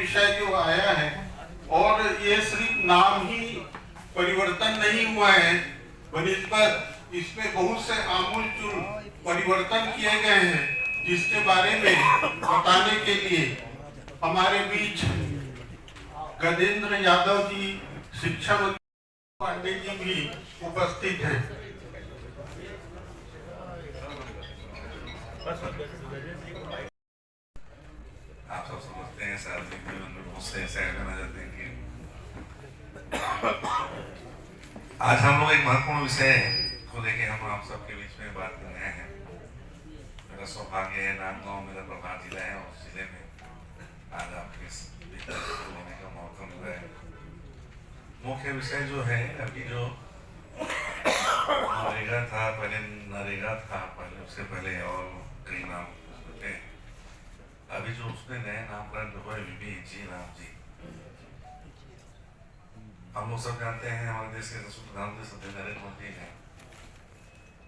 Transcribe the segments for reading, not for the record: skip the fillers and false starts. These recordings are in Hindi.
विषय जो आया है, और ये सिर्फ नाम ही परिवर्तन नहीं हुआ है, बनिस्बत इसमें बहुत से आमूलचूल परिवर्तन किए गए हैं, जिसके बारे में बताने के लिए हमारे बीच गजेंद्र यादव जी, शिक्षा मंत्री पांडे जी भी उपस्थित हैं। आप सब समझते हैं सार्वजनिक जीवन में बहुत से ऐसे आयोजन आ जाते हैं कि आज हम लोग एक महत्वपूर्ण विषय को लेके हम आप सबके बीच में बात कर रहे हैं। मेरा सौभाग्य है, नांदगांव मेरा प्रभात जिला है, और जिले में आज आपके होने का मौका मिला है। मुख्य विषय जो है, अभी जो नरेगा था, पहले नरेगा था, पहले उससे पहले और कई नाम थे। अभी जो उसने नए नामकरण हुआ है, वीबीजी राम जी। हम लोग सब जानते हैं हमारे देश के प्रधानमंत्री श्री नरेंद्र मोदी ने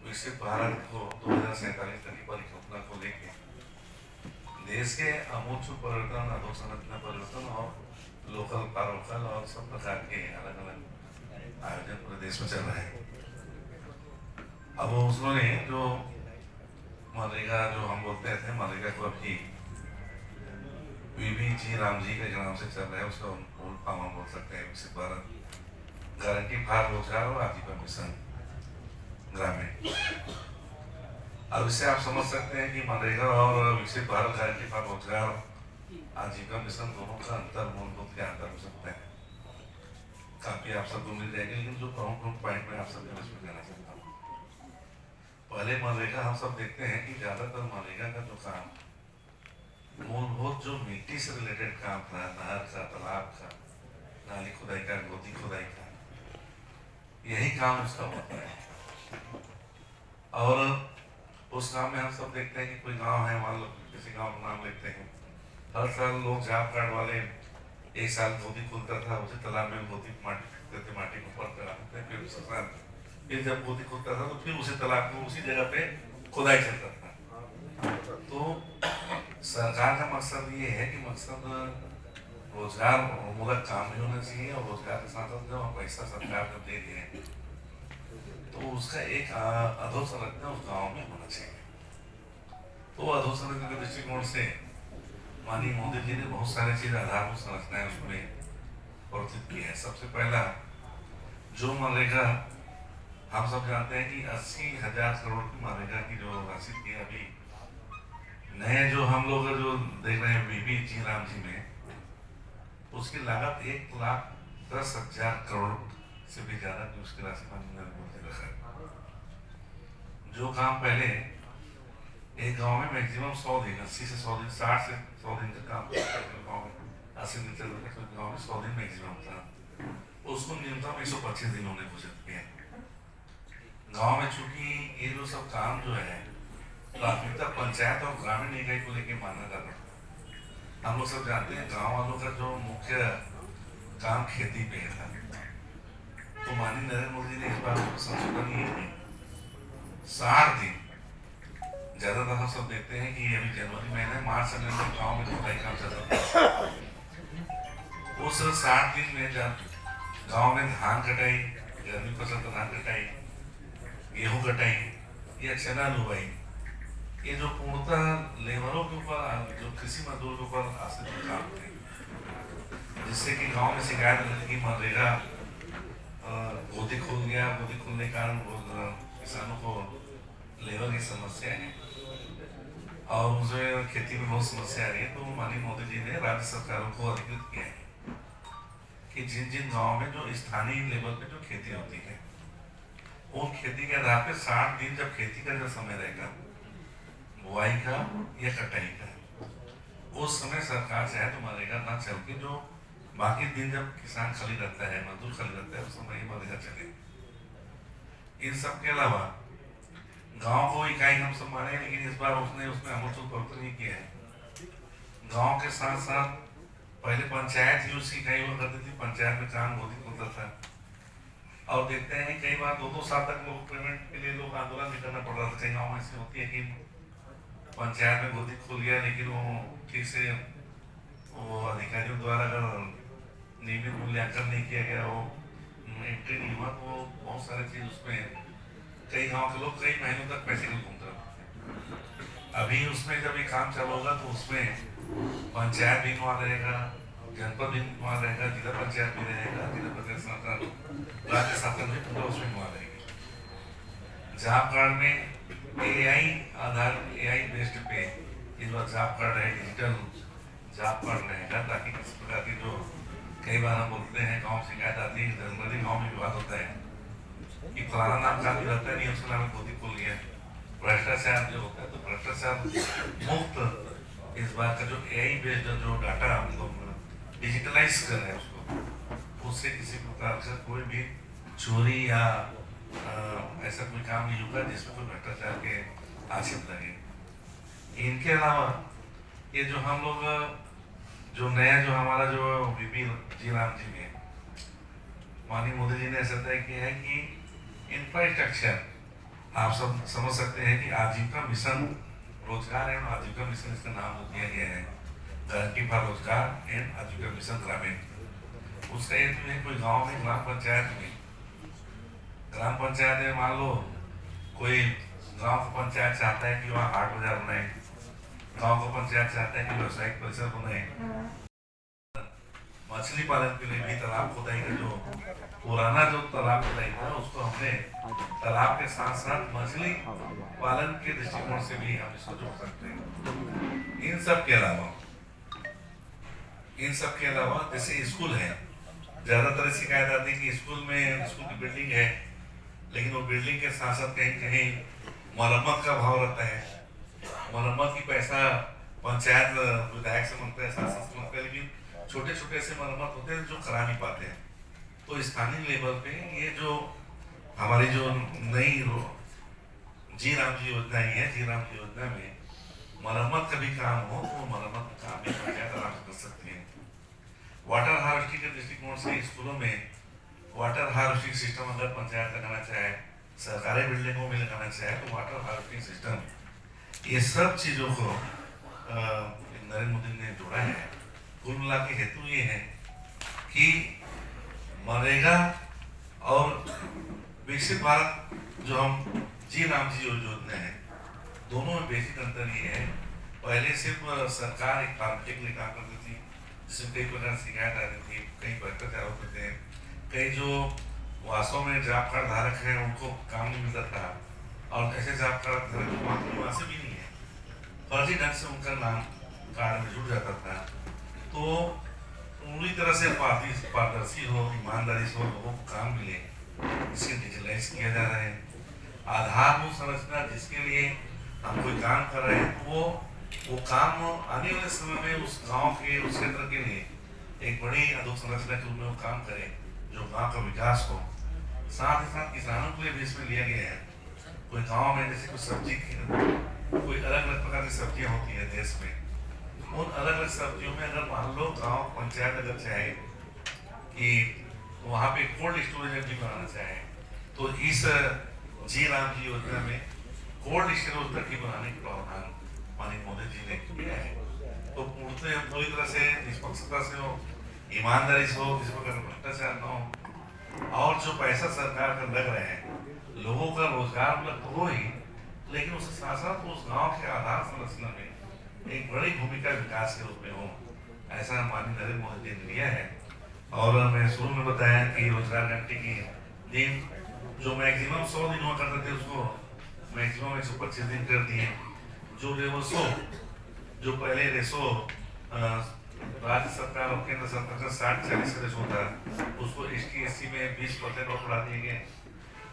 विकसित भारत को 2047 तक की परिकल्पना को लेके देश के अमूलचूल परिवर्तन, अधोसंरचना परिवर्तन और लोकल पारोकल और सब प्रकार के अलग अलग आयोजन पूरे देश में चल रहे हैं। अब उसने जो मनरेगा, जो हम बोलते थे मनरेगा को अभी वीबीजी राम जी के नाम से चल रहा है, उसका फुल फॉर्म हम बोल सकते हैं विकसित भारत गारंटी फॉर रोजगार और आजीविका मिशन ग्रामीण। अब इससे आप समझ सकते हैं कि मनरेगा और विकसित भारत गारंटी फॉर रोजगार आजीविका मिशन दोनों का अंतर मूलभूत क्या अंतर हो सकता है, काफी आप सबको मिल जाएगी। लेकिन जो प्रमुख पॉइंट में आप सबके बीच में कहना चाहता हूँ, पहले मनरेगा हम सब देखते हैं कि ज्यादातर मनरेगा का जो काम मूलभूत जो मिट्टी से रिलेटेड काम था, नहर का, तालाब का, नाली खुदाई का, गोदी खुदाई का, यही काम उसका होता है। और उस काम में हम सब देखते हैं कि कोई गांव है, मान लो किसी गांव का नाम लेते हैं, हर साल लोग जॉब कार्ड वाले एक साल गोदी खुलता था, उसी तालाब में गोदी माटी फेंकते थे, माटी को ऊपर चढ़ाते थे, फिर उसके साथ फिर जब गोदी खुलता था तो फिर उसी तालाब को उसी जगह पे खुदाई चलता था। तो सरकार का मकसद ये है कि मकसद रोजगार मूलक काम भी होना चाहिए, और रोजगार के साथ साथ जब पैसा सरकार जब दे रही है तो उसका एक अधोसंरचना उस गांव में होना चाहिए। तो अधोसंरचना के दृष्टिकोण से माननीय मोदी जी ने बहुत सारी चीज आधारभूत संरचनाएं उसमें प्रस्तुत की है। सबसे पहला जो मनरेगा, हम सब जानते हैं कि 80,000 करोड़ की मनरेगा की जो राशि थी, अभी नए जो हम लोग जो देख रहे हैं वीबीजी राम जी में, उसकी लागत 1,10,000 करोड़ से भी ज्यादा की उसकी राशि रखा है। जो काम पहले एक गांव में मैक्सिमम 100 दिन, 80 से 100 दिन, 60 से 100 दिन का काम गाँव में 80 दिन से गाँव में 100 दिन मैक्सिमम था, उसको न्यूनतम 125 दिन होने घोषित किया। गांव में चूंकि ये जो सब काम जो है प्राथमिकता पंचायत और ग्रामीण इकाई को लेकर माना जाता है। हम लोग सब जानते हैं गांव वालों का जो मुख्य काम खेती पे है, तो माननीय नरेंद्र मोदी ने इस बार संशोधन ये किया, 60 दिन। ज्यादातर हम सब देखते हैं कि अभी जनवरी महीने, मार्च से गाँव में खुदाई काम चल रहा है, उस 60 दिन में जब गाँव में धान कटाई, गर्मी फसल का धान कटाई, गेहूं कटाई या चना लुवाई, ये जो पूर्णतः लेबरों के ऊपर, जो कृषि मजदूर के ऊपर आश्रित काम थे, जिससे कि गांव में शिकायत रहती कि मनरेगा गोदी खुल गया, गोदी खुलने के कारण किसानों को लेबर की समस्या है और मुझे खेती में बहुत समस्या आ रही है। तो माननीय मोदी जी ने राज्य सरकारों को अधिकृत किया है कि जिन जिन गाँव में जो स्थानीय लेवल पे जो खेती होती है, उन खेती के आधार पे 60 दिन जब खेती का जो समय रहेगा बुआई का या कटाई का, उस समय सरकार चाहे तो मनरेगा ना चल के जो बाकी दिन जब किसान खाली रहता है, मजदूर खाली रहता है, उस समय ही मनरेगा चले। इन सब के अलावा गांव को इकाई हम सब माने, लेकिन इस बार उसने उसमें अमूलचूल परिवर्तन नहीं किया है। गांव के साथ साथ पहले पंचायत ही उसकी इकाई हुआ करती थी, पंचायत में काम गोदी खुलता था, और देखते हैं कई बार 2-2 साल तक लोग पेमेंट के लिए लोग आंदोलन भी करना पड़ रहा था। कई गाँव ऐसी होती है कि पंचायत में गोदी खुल गया, लेकिन वो ठीक से वो अधिकारियों द्वारा मूल्यांकन नहीं किया गया, वो एंट्री नहीं हुआ, तो बहुत सारी चीज उसमें कई गांव के लोग कई महीनों तक पैसे नहीं घूमते रहे। अभी उसमें जब ये काम चालू होगा तो उसमें पंचायत भी वहाँ रहेगा, जनपद भी वहाँ रहेगा, जिला पंचायत भी रहेगा, जिला पंचायत शासन, राज्य शासन भी पूरा उसमें वहाँ रहेगी। जॉब कार्ड में एआई आधार, एआई बेस्ड पे इस बार जॉब कार्ड है, डिजिटल जॉब कार्ड रहेगा, ताकि किसी प्रकार की जो कई बार हम बोलते हैं गाँव शिकायत आती है, जनरली गाँव में विवाद होता है कि फलाना नाम का भी रहता है, नहीं उसका नाम गोदी खोल गया, भ्रष्टाचार जो होता है, तो भ्रष्टाचार मुक्त इस बात का जो एआई बेस्ड जो डाटा हम लोग डिजिटलाइज कर रहे हैं उसको, उससे किसी प्रकार से कोई भी चोरी या ऐसा कोई काम नहीं होगा जिसमें कोई भ्रष्टाचार के आक्षेप लगे। इनके अलावा ये जो हम लोग जो नया जो हमारा जो वीपी जी राम जी ने माननीय मोदी जी ने ऐसा तय किया है कि इंफ्रास्ट्रक्चर, आप सब समझ सकते हैं कि आजीविका मिशन रोजगार एवं आजीविका मिशन इसका नाम जो दिया गया है, गारंटी फॉर रोजगार एंड आजीविका मिशन ग्रामीण। उसका ये है कोई गांव में ग्राम पंचायत में मान लो कोई गांव का पंचायत चाहता है कि वहाँ हाट बाजार बनाए, गांव का पंचायत चाहता है कि व्यवसायिक परिसर बनाए, मछली पालन के लिए भी तालाब खुदाई का जो पुराना जो तालाब खुदाई था उसको हमने तालाब के साथ साथ मछली पालन के दृष्टिकोण से भी हम इसको जोड़ सकते हैं। इन सब के अलावा जैसे स्कूल है, ज्यादातर शिकायत आती है कि स्कूल की बिल्डिंग है लेकिन वो बिल्डिंग के साथ साथ कहीं कहीं मरम्मत का भाव रहता है, मरम्मत की पैसा पंचायत विधायक से मांगता है, शासन से मांगता है, लेकिन छोटे छोटे से मरम्मत होते हैं जो करा नहीं पाते हैं। तो स्थानीय लेवल पे ये जो हमारी जो नई जी राम जी योजना है, जी राम जी योजना में मरम्मत का भी काम हो तो मरम्मत का काम भी पंचायत आराम से कर सकती है। वाटर हार्वेस्टिंग के दृष्टिकोण से स्कूलों में वाटर हार्वेस्टिंग सिस्टम अगर पंचायत लगाना चाहे, सरकारी बिल्डिंगों में लगाना चाहे तो वाटर हार्वेस्टिंग सिस्टम, ये सब चीजों को नरेंद्र मोदी ने जोड़ा है। कुल मिला के हेतु ये है कि मनरेगा और विकसित भारत जो हम जी राम जी योजना है, दोनों में बेसिक अंतर ये है, पहले सिर्फ सरकार एक फॉर्मेलिटी के लिए काम करती थी जिसमें कई प्रकार की शिकायत आती थी, कई भ्रष्टाचार होते थे, कई जो वास्तव में जॉब कार्ड धारक है उनको काम नहीं मिलता था, और ऐसे जॉब कार्ड धारक वहाँ से भी नहीं है, फर्जी ढंग से उनका नाम कार्ड में जुड़ जाता था। तो पूरी तरह से पारदर्शी हो, ईमानदारी से हो, लोगों को काम मिले, इसके डिजिटलाइज किया जा रहा है। आधारभूत संरचना जिसके लिए हम कोई काम कर रहे हैं तो वो काम आने वाले समय में उस गांव के, उस क्षेत्र के लिए एक बड़ी अधोसंरचना के रूप में वो काम करे जो गांव का विकास हो। साथ ही साथ किसानों के लिए भी इसमें लिया गया है। कोई गांव में जैसे कुछ सब्जी की कोई अलग अलग प्रकार की सब्जियां होती है देश में, उन अलग अलग सब्जियों में अगर मान लो गांव पंचायत अगर चाहे कि वहाँ पे कोल्ड स्टोरेज भी बनाना चाहे तो इस जी राम जी योजना में कोल्ड स्टोरेज तक की बनाने का प्रावधान माननीय मोदी जी ने किया है। तो पूरी तरह से निष्पक्षता से हो, ईमानदारी से हो, किसी प्रकार का भ्रष्टाचार न हो, और जो पैसा सरकार का लग रहे हैं लोगों का रोजगार उपलब्ध हो ही, लेकिन उसके साथ साथ उस गांव के आधार संरचना में एक बड़ी भूमिका विकास के रूप में हो, ऐसा माननीय नरेंद्र मोदी जी ने लिया है। और मैं शुरू में बताया कि रोजगार गारंटी की दिन जो मैक्सिमम 100 दिन हुआ करते थे उसको मैक्सिमम 125 दिन कर दिए। जो रेसो जो पहले रेसो राज्य सरकार और केंद्र सरकार का 60-40 का रेसो था उसको ST/SC में 20% और बढ़ा दिए गए,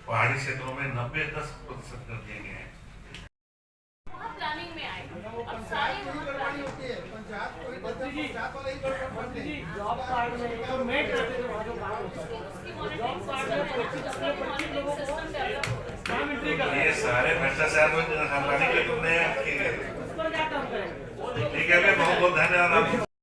पहाड़ी क्षेत्रों में 90-10% कर दिए गए हैं। प्लानिंग में आए अब सारी जॉब कार्ड में तो मैं करते थे वहाँ जो काम होता है जॉब कार्ड में ये सारे भ्रष्टाचार में हमारे के तुमने उस पर क्या काम करेंगे। ठीक है, बहुत बहुत धन्यवाद।